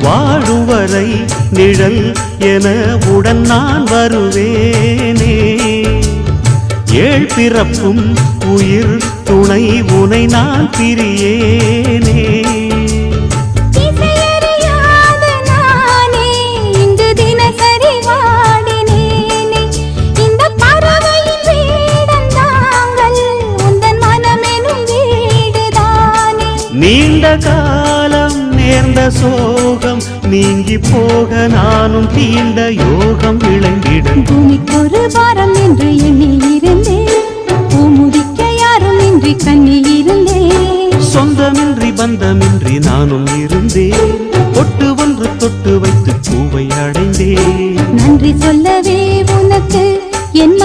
வாழும் வரை நிழல் என உடன் நான் வருவேனே. ஏழ் பிறப்பும் உயிர் துணை உனை நான் பிரியேனே. நீண்ட காலம் நேர்ந்த சோகம் நீங்கி போக நானும் தீண்ட யோகம் விளங்கிடும். பூமிக்கொரு வாரம் என்று எண்ணி இருந்தேன், பூமுடிக்க யாரும் இன்றி கண்ணி இருந்தேன். சொந்தமின்றி பந்தமின்றி நானும் இருந்தேன், பொட்டு ஒன்று தொட்டு வைத்து பூவை அடைந்தேன். நன்றி சொல்லவே உனக்கு என்